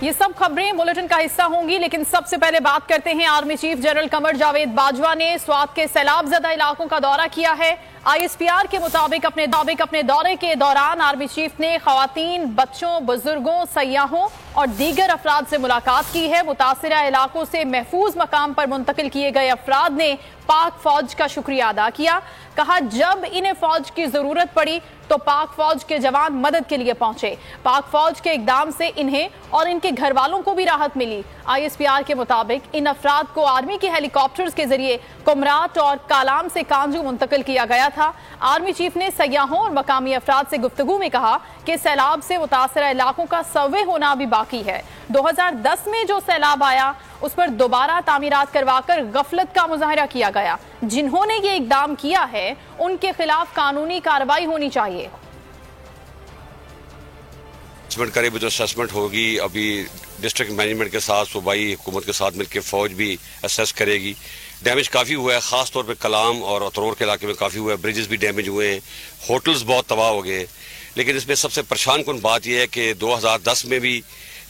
ये सब खबरें बुलेटिन का हिस्सा होंगी, लेकिन सबसे पहले बात करते हैं army chief general Qamar Javed Bajwa ने स्वात के सैलाब ज़दा इलाकों का दौरा किया है। ISPR के मुताबिक अपने दौरे के दौरान आर्मी चीफ ने खवातीन, बच्चों, बुजुर्गों, सयाहों और दीगर अफराद से मुलाकात की है। मुतासिरा इलाकों से महफूज मकाम पर मुंतकिल किए गए अफराद ने पाक फौज का शुक्रिया अदा किया। कहा, जब इन्हें फौज की जरूरत पड़ी तो पाक फौज के जवान मदद के लिए पहुंचे। पाक फौज के इकदाम से इन्हें और इनके घर वालों को भी राहत मिली। ISPR के मुताबिक इन अफराद को आर्मी के हेलीकॉप्टर्स के जरिए कुमराट और कालाम से कांजू मुंतकिल किया गया था। आर्मी चीफ ने सयाहों और मकामी अफराद से गुफ्तगू में कहा कि सैलाब से मुतासरा इलाकों का सर्वे होना अभी बाकी है। 2010 में जो सैलाब आया उस पर दोबारा तामीरात करवाकर गफलत का मुजाहरा किया गया। जिन्होंने ये इकदाम किया है उनके खिलाफ कानूनी कार्रवाई होनी चाहिए। करे भी तो असेसमेंट होगी। अभी डिस्ट्रिक्ट मैनेजमेंट के साथ सूबाई हुकूमत के साथ मिलकर फौज भी असेस करेगी। डैमेज काफ़ी हुआ है, ख़ास तौर पे कलाम और अतरोर के इलाके में काफ़ी हुआ है। ब्रिजेस भी डैमेज हुए हैं, होटल्स बहुत तबाह हो गए। लेकिन इसमें सबसे परेशान कुन बात यह है कि 2010 में भी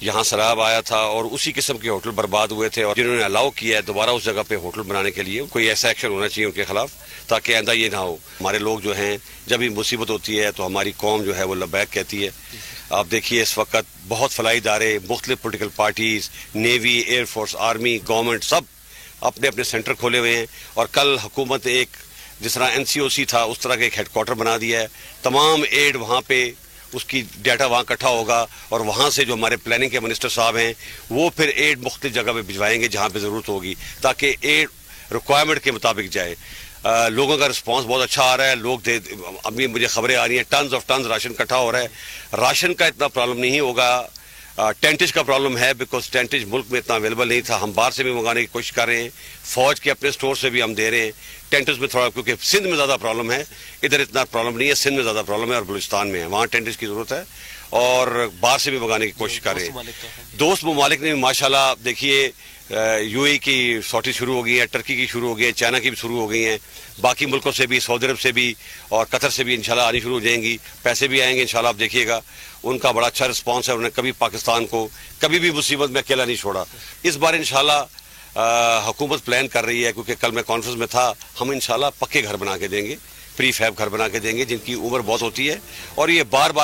यहाँ सैलाब आया था और उसी किस्म के होटल बर्बाद हुए थे, और जिन्होंने अलाउ किया है दोबारा उस जगह पे होटल बनाने के लिए कोई ऐसा एक्शन होना चाहिए उनके खिलाफ, ताकि आइंदा ये ना हो। हमारे लोग जो हैं, जब भी मुसीबत होती है तो हमारी कौम जो है वो लबैक कहती है। आप देखिए इस वक्त बहुत फलाई इदारे, मुख्तलिफ political parties, navy, air force, army, government सब अपने अपने सेंटर खोले हुए हैं। और कल हुकूमत एक जिस तरह NCOC था उस तरह का एक हेडक्वार्टर बना दिया है। तमाम एड वहाँ पे उसकी डाटा वहाँ इकट्ठा होगा और वहाँ से जो हमारे प्लानिंग के मिनिस्टर साहब हैं वो फिर एड मुख्तलिफ जगह पे भिजवाएंगे जहाँ पे ज़रूरत होगी, ताकि एड रिक्वायरमेंट के मुताबिक जाए। लोगों का रिस्पांस बहुत अच्छा आ रहा है। लोग अभी मुझे खबरें आ रही हैं टन्स ऑफ टन्स राशन इकट्ठा हो रहा है। राशन का इतना प्रॉब्लम नहीं होगा, टेंटेज का प्रॉब्लम है, बिकॉज टेंटेज मुल्क में इतना अवेलेबल नहीं था। हम बाहर से भी मंगाने की कोशिश कर रहे हैं, फौज के अपने स्टोर से भी हम दे रहे हैं। टेंटेज में थोड़ा, क्योंकि सिंध में ज़्यादा प्रॉब्लम है, इधर इतना प्रॉब्लम नहीं है। सिंध में ज़्यादा प्रॉब्लम है और बलूचिस्तान में है, वहाँ टेंटेज की ज़रूरत है और बाहर से भी मंगाने की कोशिश कर रहे हैं। दोस्त ममालिक ने भी माशाल्लाह देखिए UAE की सॉटी शुरू हो गई है, टर्की की शुरू हो गई है, चाइना की भी शुरू हो गई हैं, बाकी मुल्कों से भी, सऊदी अरब से भी और कतर से भी इंशाल्लाह आनी शुरू हो जाएंगी। पैसे भी आएंगे इंशाल्लाह, आप देखिएगा। उनका बड़ा अच्छा रिस्पांस है। उन्होंने कभी पाकिस्तान को कभी भी मुसीबत में अकेला नहीं छोड़ा। इस बार इंशाल्लाह हुकूमत प्लान कर रही है, क्योंकि कल मैं कॉन्फ्रेंस में था, हम इंशाल्लाह पक्के घर बना के देंगे, प्री फैब घर बना के देंगे जिनकी उम्र बहुत होती है और ये बार बार